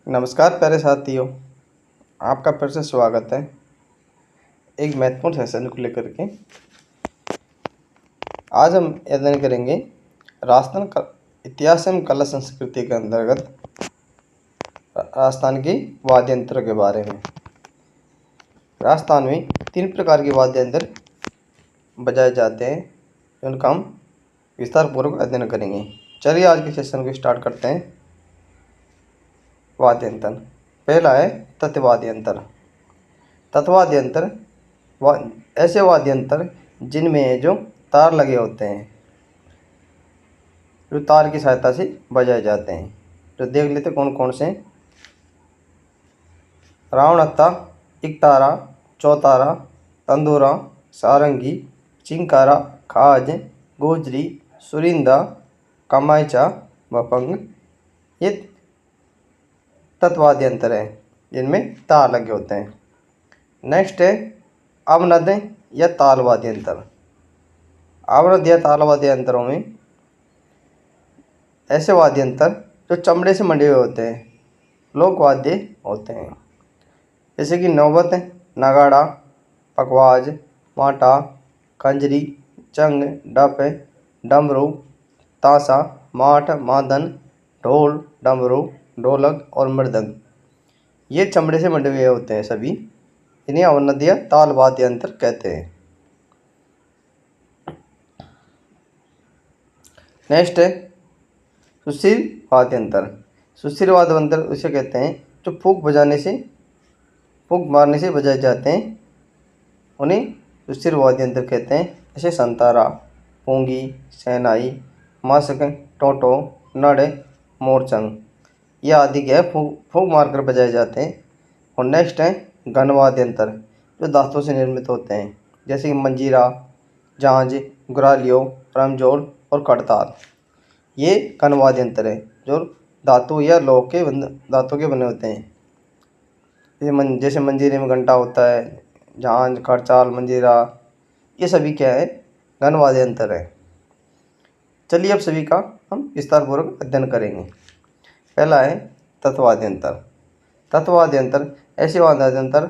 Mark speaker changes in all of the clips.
Speaker 1: नमस्कार प्यारे साथियों, आपका फिर से स्वागत है एक महत्वपूर्ण सेशन को लेकर के। आज हम अध्ययन करेंगे राजस्थान का इतिहास एवं कला संस्कृति के अंतर्गत राजस्थान के वाद्य यंत्र के बारे में। राजस्थान में 3 प्रकार के वाद्य यंत्र बजाए जाते हैं, उनका हम विस्तार पूर्वक अध्ययन करेंगे। चलिए आज के सेशन को स्टार्ट करते हैं। वाद्य यंत्र पहला है तत्वाद्य यंत्र। तत्वाद्य यंत्र ऐसे वाद्य यंत्र जिनमें जो तार लगे होते हैं, जो तार की सहायता से बजाए जाते हैं। तो देख लेते कौन कौन से। रावणत्ता, एकतारा, चौतारा, तंदूरा, सारंगी, चिंकारा, खाज, गोजरी, सुरिंदा, कमाईचा, भपंग, ये तत्वाद्य यंत्र है जिनमें तार लगे होते हैं। नेक्स्ट है अवनद या ताल वाद्य यंत्र। अवनद या ताल वाद्य यंत्रों में ऐसे वाद्य यंत्र जो चमड़े से मंडे हुए होते हैं, लोक वाद्य होते हैं, जैसे कि नौबत, नगाड़ा, पखवाज, माटा, खंजरी, चंग, डप, डमरू, ताशा, माठ, मादन, ढोल, डमरू, ढोलक और मृदंग, ये चमड़े से मंडे हुए होते हैं सभी। इन्हें अवनद या ताल वाद्य यंत्र कहते हैं। नेक्स्ट है सुशील वाद्य यंत्र। सुशील वाद्य यंत्र उसे कहते हैं जो फूंक मारने से बजाए जाते हैं, उन्हें सुशील वाद्य यंत्र कहते हैं। जैसे संतारा, पूंगी, शहनाई, मशक, टोटो, नड़, मोरचंग, ये आदि क्या है फूंक मारकर बजाए जाते हैं। और नेक्स्ट है घन वाद्य यंत्र जो धातु से निर्मित होते हैं, जैसे कि मंजीरा, झांझ, गुरालियो, परमजोल और कड़ताल, ये घन वाद्य यंत्र है जो धातु या लोह के धातु के बने होते हैं। जैसे मंजीरे में घंटा होता है, झांझ, खड़चाल, मंजीरा, ये सभी क्या है घन वाद्य यंत्र है। चलिए अब सभी का हम विस्तारपूर्वक अध्ययन करेंगे। पहला है तत्वाद्य यंत्र। तत्वाद्य यंत्र ऐसे वाद्य यंत्र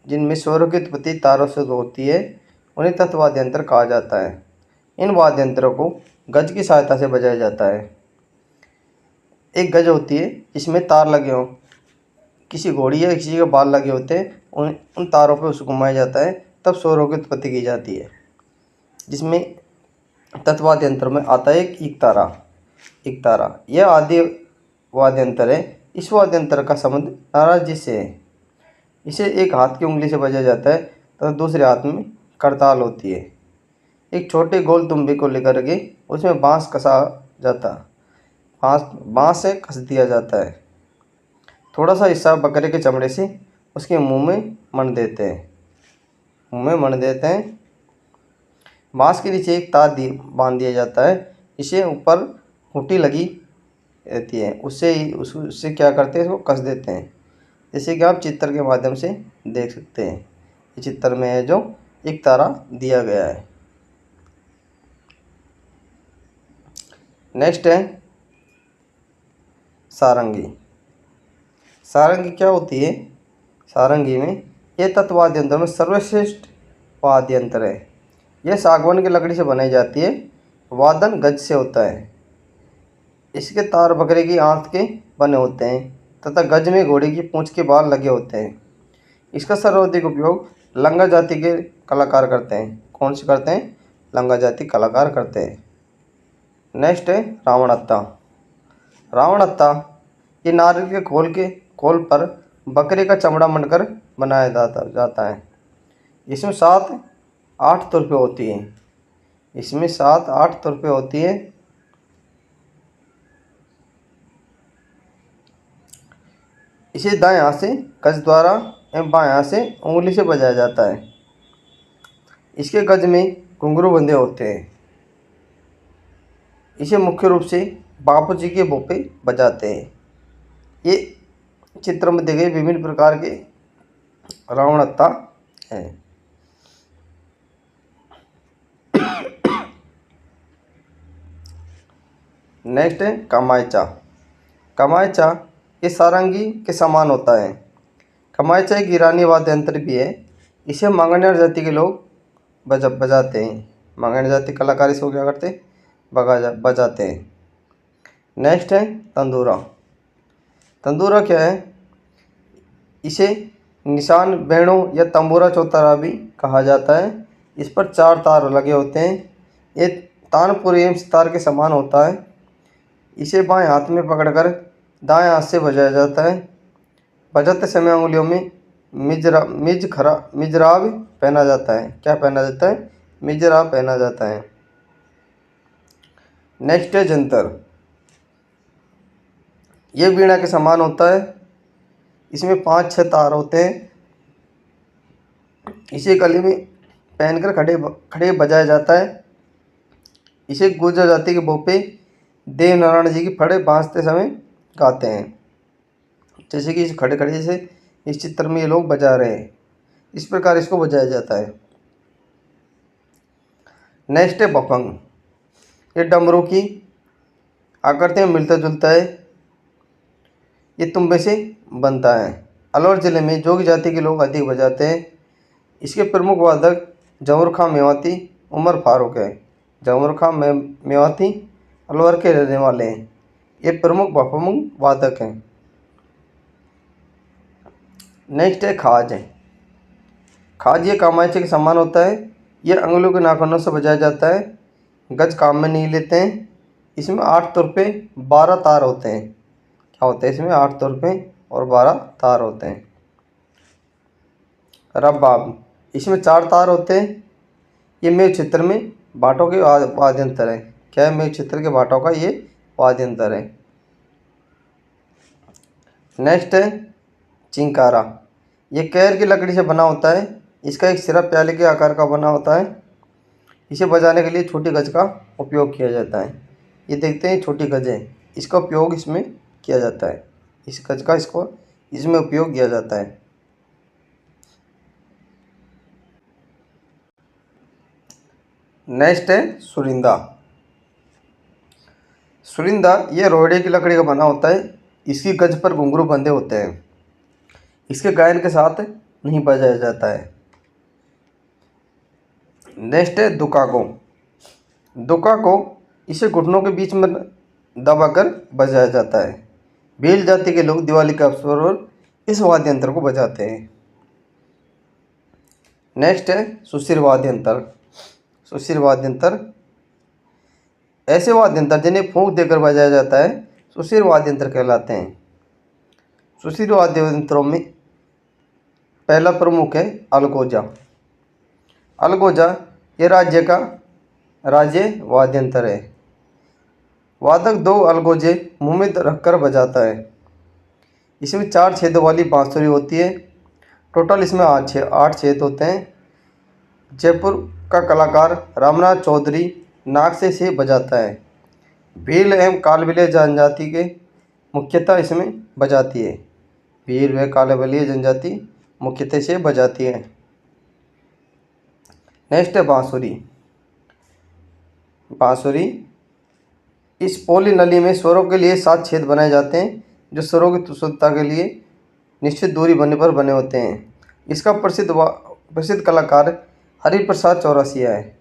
Speaker 1: जिनमें स्वरों की उत्पत्ति तारों से होती है, उन्हें तत्वाद्य यंत्र कहा जाता है। इन वाद्य यंत्रों को गज की सहायता से बजाया जाता है। एक गज होती है जिसमें तार लगे हों, किसी घोड़ी या किसी के बाल लगे होते हैं, उन तारों पर उसको घुमाया जाता है, तब स्वरों की उत्पत्ति की जाती है। जिसमें तत्वाद्य यंत्र में आता है एक तारा यह आदि वाद्य यंत्र है। इस वाद्य यंत्र का संबंध नाराजी से है। इसे एक हाथ की उंगली से बजाया जाता है तथा दूसरे हाथ में करताल होती है। एक छोटे गोल तुम्बे को लेकर के उसमें बांस से कस दिया जाता है। थोड़ा सा हिस्सा बकरे के चमड़े से उसके मुंह में मढ़ देते हैं। बांस के नीचे एक तार बांध दिया जाता है, इसे ऊपर खूंटी लगी रहती है, उससे क्या करते हैं, इसको कस देते हैं। जैसे कि आप चित्र के माध्यम से देख सकते हैं, इस चित्र में है जो एक तारा दिया गया है। नेक्स्ट है सारंगी। सारंगी क्या होती है? सारंगी में यह तत्वाद्य यंत्र में सर्वश्रेष्ठ वाद्य यंत्र है। यह सागवान की लकड़ी से बनाई जाती है, वादन गज से होता है। इसके तार बकरे की आंत के बने होते हैं तथा गज में घोड़े की पूंछ के बाल लगे होते हैं। इसका सर्वाधिक उपयोग लंगा जाति के कलाकार करते हैं। कौन से करते हैं? लंगा जाति कलाकार करते हैं। नेक्स्ट है रावणत्ता। रावणत्ता ये नारियल के खोल पर बकरे का चमड़ा मंडकर बनाया जाता है। इसमें 7-8 तुरपें होती हैं। इसे दाएं हाथ से गज द्वारा एवं बाएं हाथ से उंगली से बजाया जाता है। इसके गज में घुंघरू बंधे होते हैं। इसे मुख्य रूप से बापू जी के बोपे बजाते हैं। ये चित्र में दिए गए विभिन्न प्रकार के रावणत्ता है। नेक्स्ट है कमाईचा। कमाईचा ये सारंगी के समान होता है। कमायचा एक ईरानी वाद्य यंत्र भी है। इसे मांगणियार जाति के लोग बजाते हैं। मांगणियार जाति कलाकार इसको क्या करते हैं, बजाते हैं। नेक्स्ट है तंदूरा। तंदूरा क्या है, इसे निशान बेणो या तंबूरा चौतारा भी कहा जाता है। इस पर 4 तार लगे होते हैं। ये तानपुर एवं सितार के समान होता है। इसे बाएं हाथ में पकड़कर दाएं हाथ से बजाया जाता है। बजाते समय उंगलियों में मिजराब पहना जाता है। क्या पहना जाता है, मिजराब पहना जाता है। नेक्स्ट है जंतर। ये वीणा के समान होता है। इसमें 5-6 तार होते हैं। इसे गले में पहनकर खड़े बजाया जाता है। इसे गुर्जर जाति के भोपे देव नारायण जी की फड़े बांधते समय गाते हैं। जैसे कि इस खड़े खड़े जैसे इस चित्र में ये लोग बजा रहे हैं, इस प्रकार इसको बजाया जाता है। नेक्स्ट है बफंग। ये डमरू की आकृति में मिलता जुलता है। ये तुम्बे से बनता है। अलवर जिले में जोगी जाति के लोग अधिक बजाते हैं। इसके प्रमुख वादक जमुर खां मेवाती, उमर फारूक है। जमुर खां मेवाती अलवर के रहने वाले हैं। ये प्रमुख बफंग वादक हैं। नेक्स्ट है खाज। खाज ये कामायचे के समान होता है। ये अंगुलियों के नाखूनों से बजाया जाता है। गज काम में नहीं लेते हैं। इसमें 8 तुर पे 12 तार होते हैं। क्या होते हैं इसमें, 8 तुर पे और 12 तार होते हैं। रबाब, इसमें 4 तार होते हैं। ये मेघ क्षेत्र में बाटों के वाद्य यंत्र है। क्या है, मेघ क्षेत्र के बाटों का ये वाद्य यंत्र है। नेक्स्ट है चिंकारा। ये कैर की लकड़ी से बना होता है। इसका एक सिरा प्याले के आकार का बना होता है। इसे बजाने के लिए छोटी गज का उपयोग किया जाता है। ये देखते हैं छोटी गज है, इसका उपयोग इसमें किया जाता है। इस गज का इसमें उपयोग किया जाता है। नेक्स्ट है सुरिंदा। सुरिंदा ये रोड़े की लकड़ी का बना होता है। इसकी गज पर घुंघरू बंधे होते हैं। इसके गायन के साथ नहीं बजाया जाता है। नेक्स्ट है दुकाको। दुकाको इसे घुटनों के बीच में दबाकर बजाया जाता है। भील जाति के लोग दिवाली के अवसर पर इस वाद्य यंत्र को बजाते हैं। नेक्स्ट है सुशिर वाद्य यंत्र। सुशिर वाद्य यंत्र ऐसे वाद्य यंत्र जिन्हें फूंक देकर बजाया जाता है सुशिर वाद्य यंत्र कहलाते हैं। सुशिर वाद्य यंत्रों में पहला प्रमुख है अलगोजा। अलगोजा ये राज्य का राज्य वाद्य यंत्र है। वादक 2 अलगोजे मुंह में रखकर बजाता है। इसमें 4 छेदों वाली बांसुरी होती है। टोटल इसमें 8 छेद होते हैं। जयपुर का कलाकार रामनाथ चौधरी नाक से इसे बजाता है। भील एवं कालबेलिया जनजाति के मुख्यतः इसमें बजाती है। भील व कालबेलिया जनजाति मुख्यतः से बजाती है। नेक्स्ट है बांसुरी। बांसुरी इस पोली नली में स्वरों के लिए 7 छेद बनाए जाते हैं, जो स्वरों की शुद्धता के लिए निश्चित दूरी बनने पर बने होते हैं। इसका प्रसिद्ध कलाकार हरिप्रसाद चौरसिया है।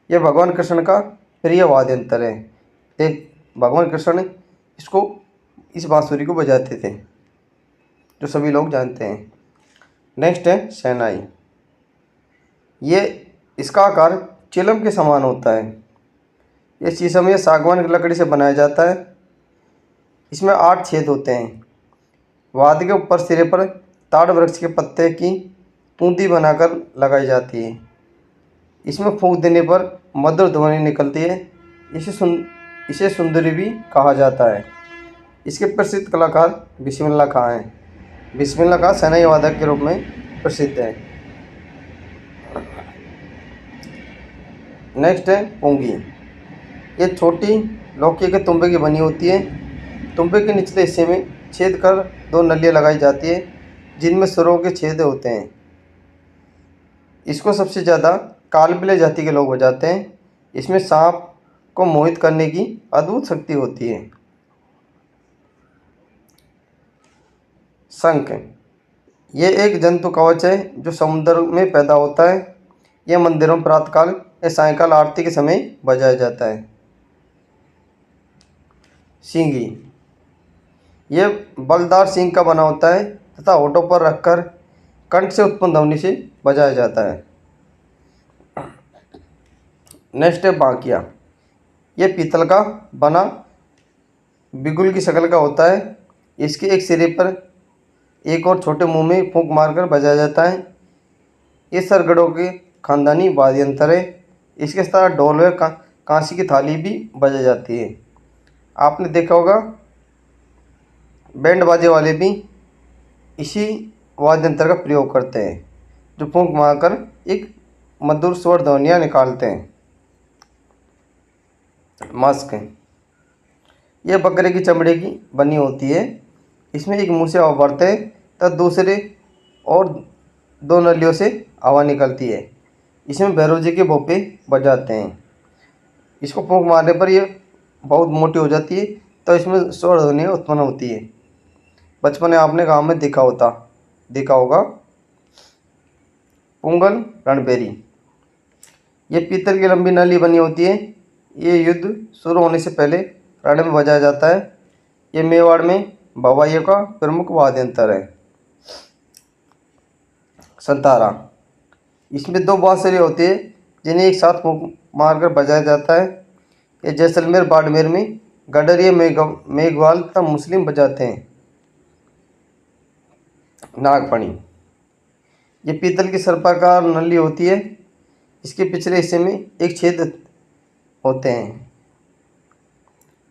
Speaker 1: यह भगवान कृष्ण का प्रिय वाद्य यंत्र है। भगवान कृष्ण इस बांसुरी को बजाते थे, जो सभी लोग जानते हैं। नेक्स्ट है शहनाई। ये इसका आकार चिलम के समान होता है। ये शीशम या सागवान की लकड़ी से बनाया जाता है। इसमें 8 छेद होते हैं। वाद्य के ऊपर सिरे पर ताड़ वृक्ष के पत्ते की तूंदी बनाकर लगाई जाती है। इसमें फूंक देने पर मधुर ध्वनि निकलती है। इसे सुंदरी भी कहा जाता है। इसके प्रसिद्ध कलाकार बिस्मिल्लाह खां हैं। बिस्मिल्लाह खां शहनाई वादक के रूप में प्रसिद्ध है। नेक्स्ट है पुंगी। ये छोटी लौकी के तुम्बे की बनी होती है। तुम्बे के निचले हिस्से में छेद कर 2 नलियाँ लगाई जाती है, जिनमें स्वरों के छेद होते हैं। इसको सबसे ज़्यादा कालबेलिया जाति के लोग बजाते हैं। इसमें सांप को मोहित करने की अद्भुत शक्ति होती है। शंख, ये एक जंतु कवच है जो समुद्र में पैदा होता है। यह मंदिरों में प्रातःकाल या सायंकाल आरती के समय बजाया जाता है। सींगी, यह बलदार सींग का बना होता है तथा होठों पर रखकर कंठ से उत्पन्न ध्वनि से बजाया जाता है। नेक्स्ट है बांकिया, यह पीतल का बना बिगुल की शक्ल का होता है। इसके एक सिरे पर एक और छोटे मुंह में फूंक मारकर बजाया जाता है। ये सरगड़ों के खानदानी वाद्य यंत्र है। इसके साथ ढोल व कांसी की थाली भी बजाई जाती है। आपने देखा होगा बैंड बाजे वाले भी इसी वाद्य यंत्र का प्रयोग करते हैं, जो फूंक मारकर एक मधुर स्वर ध्वनियाँ निकालते हैं। मास्क, यह बकरे की चमड़े की बनी होती है। इसमें एक मुंह से हवा भरते हैं तब दूसरे और दो नलियों से हवा निकलती है। इसमें भैरव जी के भोपे बजाते हैं। इसको फूंक मारने पर यह बहुत मोटी हो जाती है तो इसमें स्वर ध्वनि उत्पन्न होती है। बचपन में आपने गाँव में देखा होगा। पुंगल रणबेरी, ये पीतल की लंबी नली बनी होती है। ये युद्ध शुरू होने से पहले रण में बजाया जाता है। ये मेवाड़ में भवाइयों का प्रमुख वाद्य यंत्र है। संतारा, इसमें दो बांसुरी होती है जिन्हें एक साथ मारकर बजाया जाता है। ये जैसलमेर बाड़मेर में गडरिया मेघवाल तथा मुस्लिम बजाते हैं। नागफणी, ये पीतल की सर्पाकार नली होती है। इसके पिछले हिस्से में एक छेद होते हैं।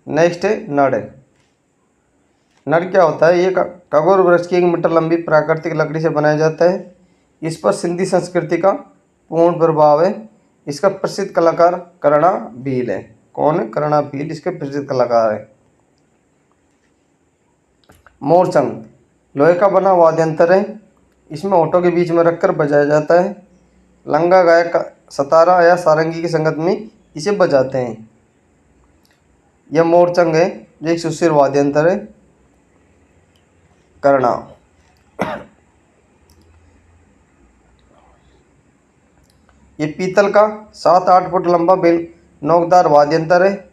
Speaker 1: नेक्स्ट है नड़। नड़ क्या होता है? ये कगोर वृक्ष की 1 मीटर लंबी प्राकृतिक लकड़ी से बनाया जाता है। इस पर सिंधी संस्कृति का पूर्ण प्रभाव है। इसका प्रसिद्ध कलाकार करणा भील है। कौन है? करणा भील इसके प्रसिद्ध कलाकार है। मोरचंग, लोहे का बना वाद्य यंत्र है। इसमें होठों के बीच में रखकर बजाया जाता है। लंगा गायक सतारा या सारंगी की संगत में इसे बजाते हैं। यह मोरचंग है जो एक सुशील वाद्य यंत्र है। करना, ये पीतल का 7-8 फुट लंबा नोकदार वाद्य यंत्र है।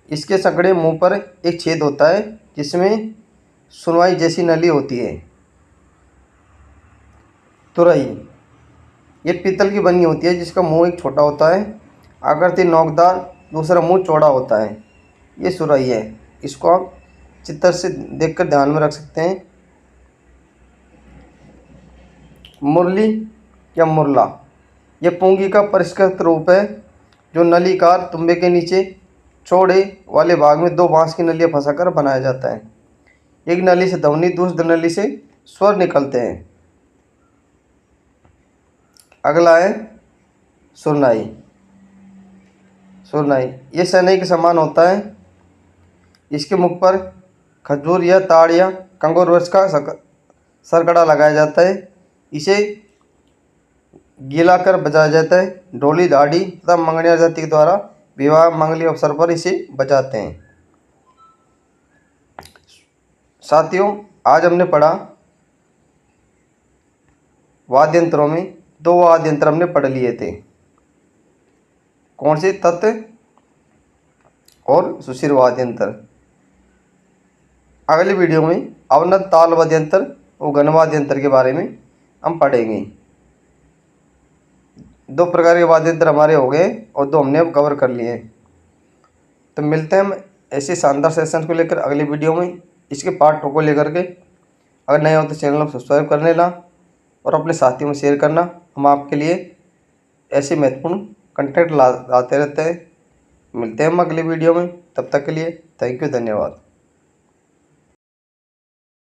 Speaker 1: इसके संकड़े मुंह पर एक छेद होता है जिसमें सुनवाई जैसी नली होती है। तुरई, ये पीतल की बनी होती है जिसका मुंह एक छोटा होता है, आकृति नोकदार, दूसरा मुंह चौड़ा होता है। ये सुराही है। इसको आप चित्र से देखकर ध्यान में रख सकते हैं। मुरली या मुरला, यह पूंगी का परिष्कृत रूप है जो नलीकार तुम्बे के नीचे चौड़े वाले भाग में 2 बांस की नलियाँ फंसाकर बनाया जाता है। एक नली से ध्वनि, दूसरी नली से स्वर निकलते हैं। अगला है सुरनाई। यह शहनाई के समान होता है। इसके मुख पर खजूर या ताड़ या कंगोर वृक्ष का सरकड़ा लगाया जाता है। इसे गीला कर बजाया जाता है। ढोली, धाड़ी तथा मंगनिया जाति के द्वारा विवाह मंगली अवसर पर इसे बजाते हैं। साथियों, आज हमने पढ़ा वाद्य यंत्रों में 2 वाद्य यंत्र हमने पढ़ लिए थे। कौन से? तत् और सुशील वाद्य यंत्र। अगली वीडियो में अवनत ताल वाद्य यंत्र और घन वाद्य यंत्र के बारे में हम पढ़ेंगे। 2 प्रकार के वाद्य यंत्र हमारे हो गए और 2 हमने अब कवर कर लिए। तो मिलते हैं हम ऐसे शानदार सेशन को लेकर अगली वीडियो में, इसके पार्ट 2 को लेकर के। अगर नए हो तो चैनल को सब्सक्राइब कर लेना और अपने साथियों में शेयर करना। हम आपके लिए ऐसे महत्वपूर्ण कंटेंट लाते रहते हैं। मिलते हैं हम अगली वीडियो में, तब तक के लिए थैंक यू, धन्यवाद।